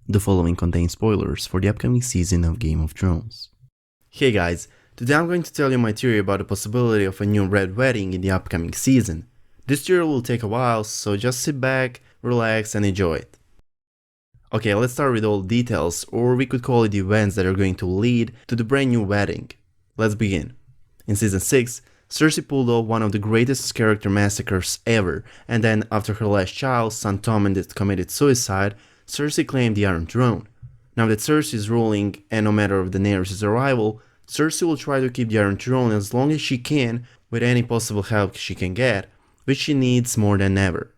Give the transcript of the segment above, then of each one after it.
The following contains spoilers for the upcoming season of Game of Thrones. Hey guys, today I'm going to tell you my theory about the possibility of a new Red Wedding in the upcoming season. This theory will take a while, so just sit back, relax and enjoy it. Okay, let's start with all the details, or we could call it the events that are going to lead to the brand new wedding. Let's begin. In Season 6, Cersei pulled off one of the greatest character massacres ever, and then after her last child, son Tommen, that committed suicide, Cersei claimed the Iron Throne. Now that Cersei is ruling, and no matter of Daenerys' arrival, Cersei will try to keep the Iron Throne as long as she can, with any possible help she can get, which she needs more than ever.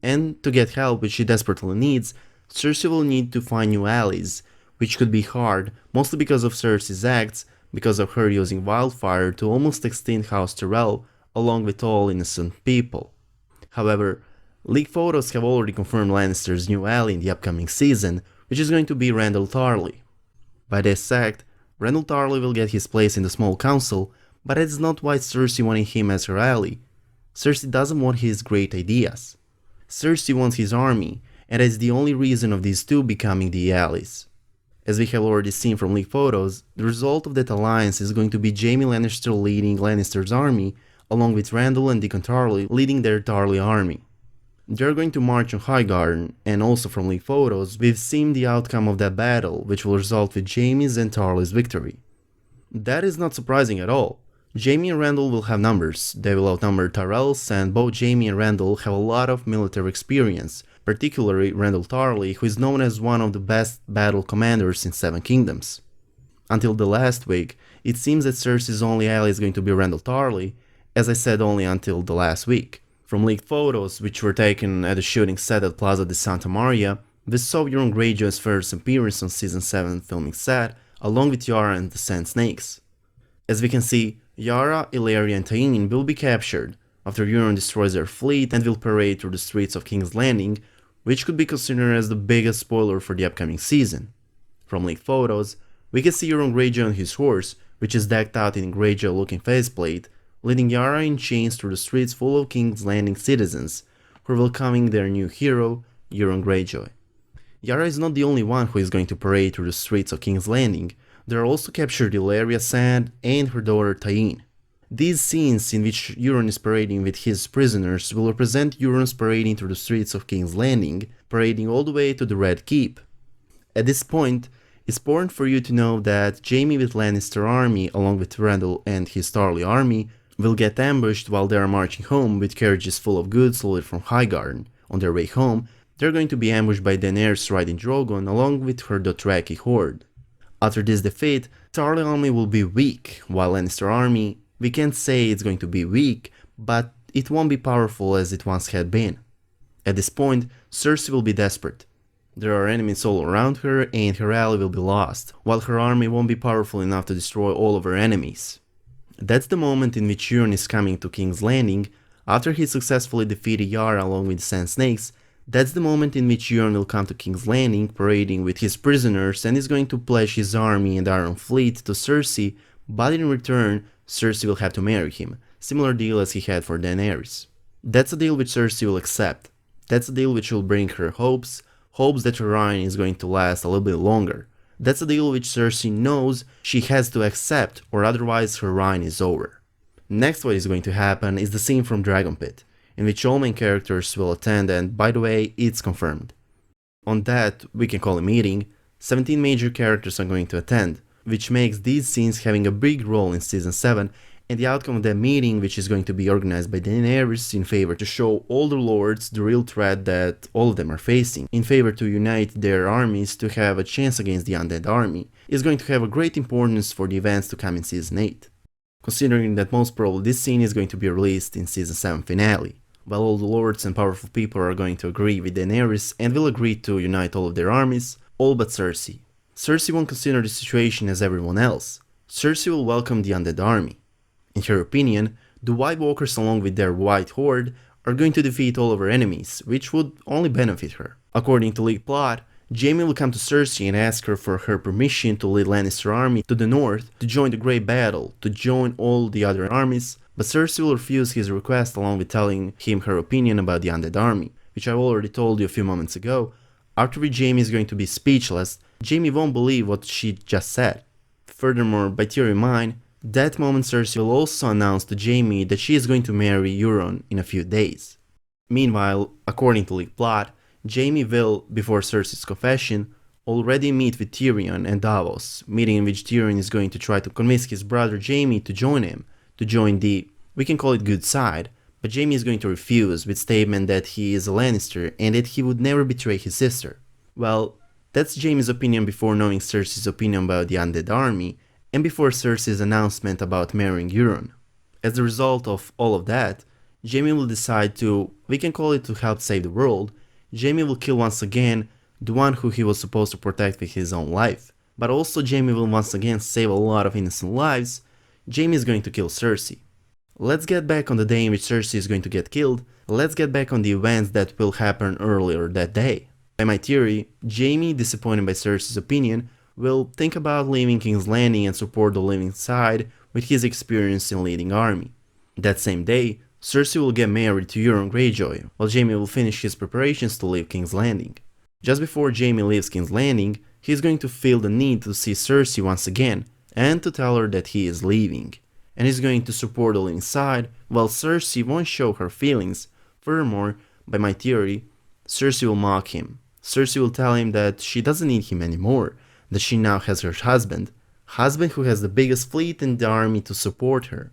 And to get help which she desperately needs, Cersei will need to find new allies, which could be hard, mostly because of Cersei's acts, because of her using wildfire to almost extinct House Tyrell, along with all innocent people. However, leaked photos have already confirmed Lannister's new ally in the upcoming season, which is going to be Randyll Tarly. By this act, Randyll Tarly will get his place in the small council, but it's not why Cersei wanted him as her ally. Cersei doesn't want his great ideas. Cersei wants his army, and that's the only reason of these two becoming the allies. As we have already seen from leaked photos, the result of that alliance is going to be Jaime Lannister leading Lannister's army, along with Randyll and Deacon Tarly leading their Tarly army. They're going to march on Highgarden, and also from leaked photos, we've seen the outcome of that battle, which will result with Jaime's and Tarly's victory. That is not surprising at all. Jaime and Randyll will have numbers, they will outnumber Tyrells, and both Jaime and Randyll have a lot of military experience, particularly Randyll Tarly, who is known as one of the best battle commanders in Seven Kingdoms. Until the last week, it seems that Cersei's only ally is going to be Randyll Tarly, as I said only until the last week. From leaked photos, which were taken at a shooting set at Plaza de Santa Maria, we saw Euron Greyjoy's first appearance on Season 7 filming set, along with Yara and the Sand Snakes. As we can see, Yara, Illyria and Tyene will be captured, after Euron destroys their fleet and will parade through the streets of King's Landing, which could be considered as the biggest spoiler for the upcoming season. From leaked photos, we can see Euron Greyjoy on his horse, which is decked out in Greyjoy-looking faceplate, leading Yara in chains through the streets full of King's Landing citizens, who are welcoming their new hero, Euron Greyjoy. Yara is not the only one who is going to parade through the streets of King's Landing. There are also captured Illyria Sand and her daughter Tyene. These scenes in which Euron is parading with his prisoners will represent Euron's parading through the streets of King's Landing, parading all the way to the Red Keep. At this point, it's important for you to know that Jaime with Lannister army along with Randyll and his Tarly army will get ambushed while they are marching home with carriages full of goods loaded from Highgarden. On their way home, they're going to be ambushed by Daenerys riding Drogon along with her Dothraki horde. After this defeat, Tarly army will be weak, while Lannister army, we can't say it's going to be weak, but it won't be powerful as it once had been. At this point, Cersei will be desperate. There are enemies all around her and her ally will be lost, while her army won't be powerful enough to destroy all of her enemies. That's the moment in which Euron is coming to King's Landing, after he successfully defeated Yara along with the Sand Snakes. That's the moment in which Euron will come to King's Landing, parading with his prisoners, and is going to pledge his army and Iron Fleet to Cersei, but in return, Cersei will have to marry him, similar deal as he had for Daenerys. That's a deal which Cersei will accept. That's a deal which will bring her hopes that her reign is going to last a little bit longer. That's a deal which Cersei knows she has to accept, or otherwise her reign is over. Next, what is going to happen is the scene from Dragon Pit, in which all main characters will attend, and by the way, it's confirmed. On that, we can call a meeting, 17 major characters are going to attend, which makes these scenes having a big role in Season 7, and the outcome of that meeting, which is going to be organized by Daenerys in favor to show all the lords the real threat that all of them are facing, in favor to unite their armies to have a chance against the undead army, is going to have a great importance for the events to come in Season 8. Considering that most probably this scene is going to be released in Season 7 finale, while all the lords and powerful people are going to agree with Daenerys and will agree to unite all of their armies, all but Cersei. Cersei won't consider the situation as everyone else. Cersei will welcome the undead army. In her opinion, the White Walkers along with their White Horde are going to defeat all of her enemies, which would only benefit her. According to leaked plot, Jaime will come to Cersei and ask her for her permission to lead Lannister army to the north to join the Great Battle, to join all the other armies, but Cersei will refuse his request along with telling him her opinion about the undead army, which I've already told you a few moments ago. After which Jaime is going to be speechless. Jaime won't believe what she just said. Furthermore, by theory mine, that moment Cersei will also announce to Jaime that she is going to marry Euron in a few days. Meanwhile, according to leaked plot, Jaime will, before Cersei's confession, already meet with Tyrion and Davos, meeting in which Tyrion is going to try to convince his brother Jaime to join him, to join the, we can call it good side, but Jaime is going to refuse with statement that he is a Lannister and that he would never betray his sister. Well, that's Jaime's opinion before knowing Cersei's opinion about the undead army, and before Cersei's announcement about marrying Euron. As a result of all of that, Jaime will decide to, we can call it to help save the world. Jaime will kill once again the one who he was supposed to protect with his own life. But also Jaime will once again save a lot of innocent lives. Jaime is going to kill Cersei. Let's get back on the day in which Cersei is going to get killed. Let's get back on the events that will happen earlier that day. By my theory, Jaime, disappointed by Cersei's opinion, will think about leaving King's Landing and support the living side with his experience in leading army. That same day, Cersei will get married to Euron Greyjoy, while Jaime will finish his preparations to leave King's Landing. Just before Jaime leaves King's Landing, he is going to feel the need to see Cersei once again and to tell her that he is leaving, and is going to support the living side while Cersei won't show her feelings. Furthermore, by my theory, Cersei will mock him. Cersei will tell him that she doesn't need him anymore, that she now has her husband who has the biggest fleet in the army to support her.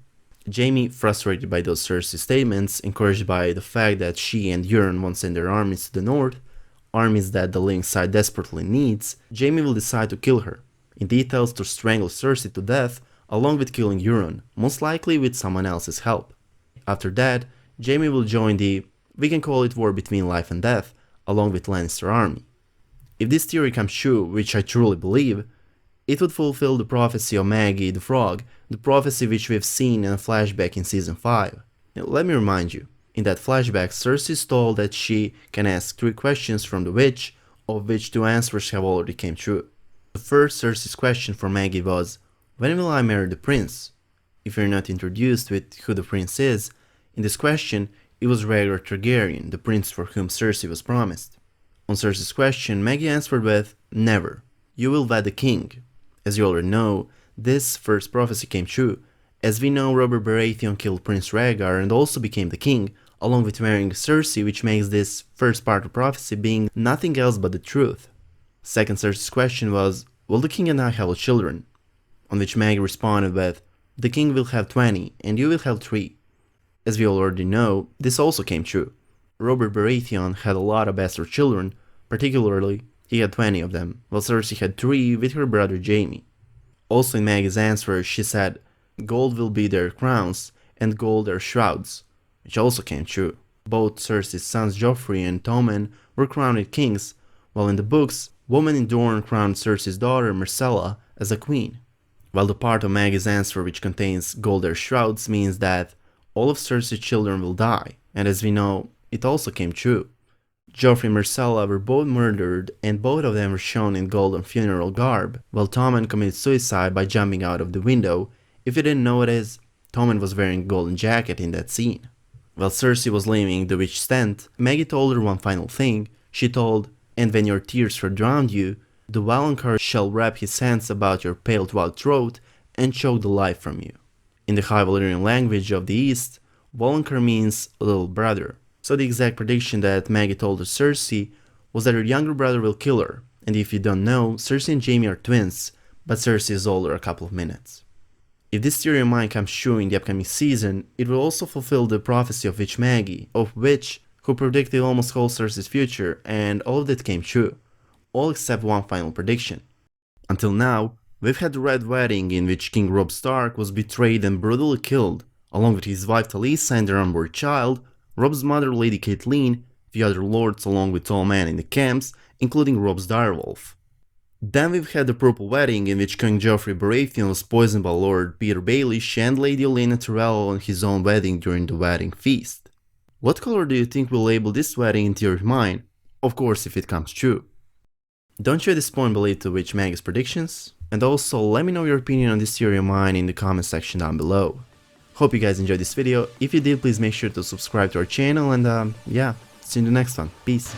Jaime, frustrated by those Cersei statements, encouraged by the fact that she and Euron won't send their armies to the north, armies that the living side desperately needs, Jaime will decide to kill her, in details to strangle Cersei to death, along with killing Euron, most likely with someone else's help. After that, Jaime will join the, we can call it war between life and death, along with Lannister army. If this theory comes true, which I truly believe, it would fulfill the prophecy of Maggie the Frog, the prophecy which we have seen in a flashback in Season 5. Now, let me remind you, in that flashback Cersei is told that she can ask 3 questions from the witch, of which 2 answers have already came true. The first Cersei's question for Maggie was, when will I marry the prince? If you're not introduced with who the prince is, in this question it was Rhaegar Targaryen, the prince for whom Cersei was promised. On Cersei's question, Maggie answered with, never. You will wed the king. As you already know, this first prophecy came true. As we know, Robert Baratheon killed Prince Rhaegar and also became the king, along with marrying Cersei, which makes this first part of prophecy being nothing else but the truth. Second Cersei's question was, will the king and I have children? On which Maggie responded with, the king will have 20 and you will have 3. As we already know, this also came true. Robert Baratheon had a lot of bastard children, particularly he had 20 of them, while Cersei had 3 with her brother Jaime. Also in Maggie's answer, she said, gold will be their crowns and gold their shrouds, which also came true. Both Cersei's sons Joffrey and Tommen were crowned kings, while in the books, women in Dorne crowned Cersei's daughter Myrcella as a queen. While the part of Maggie's answer which contains gold their shrouds means that all of Cersei's children will die, and as we know, it also came true. Joffrey and Myrcella were both murdered and both of them were shown in golden funeral garb, while Tommen committed suicide by jumping out of the window. If you didn't notice, Tommen was wearing a golden jacket in that scene. While Cersei was leaving the witch's tent, Maggie told her one final thing. She told, and when your tears have drowned you, the Valonqar shall wrap his hands about your pale white throat and choke the life from you. In the High Valyrian language of the East, Valonqar means little brother. So the exact prediction that Maggie told to Cersei was that her younger brother will kill her, and if you don't know, Cersei and Jaime are twins, but Cersei is older a couple of minutes. If this theory of mine comes true in the upcoming season, it will also fulfill the prophecy of Witch Maggie, who predicted almost whole Cersei's future, and all of that came true, all except one final prediction. Until now, we've had the Red Wedding in which King Robb Stark was betrayed and brutally killed, along with his wife Talisa and their unborn child, Robb's mother Lady Catelyn, the other lords along with all men in the camps, including Robb's direwolf. Then we've had the Purple Wedding in which King Joffrey Baratheon was poisoned by Lord Peter Baelish and Lady Olenna Tyrell on his own wedding during the wedding feast. What color do you think will label this wedding in theory of mine? Of course if it comes true. Don't you at this point believe to Witch Maggie's predictions? And also let me know your opinion on this theory of mine in the comment section down below. Hope you guys enjoyed this video. If you did, please make sure to subscribe to our channel and yeah, see you in the next one. Peace.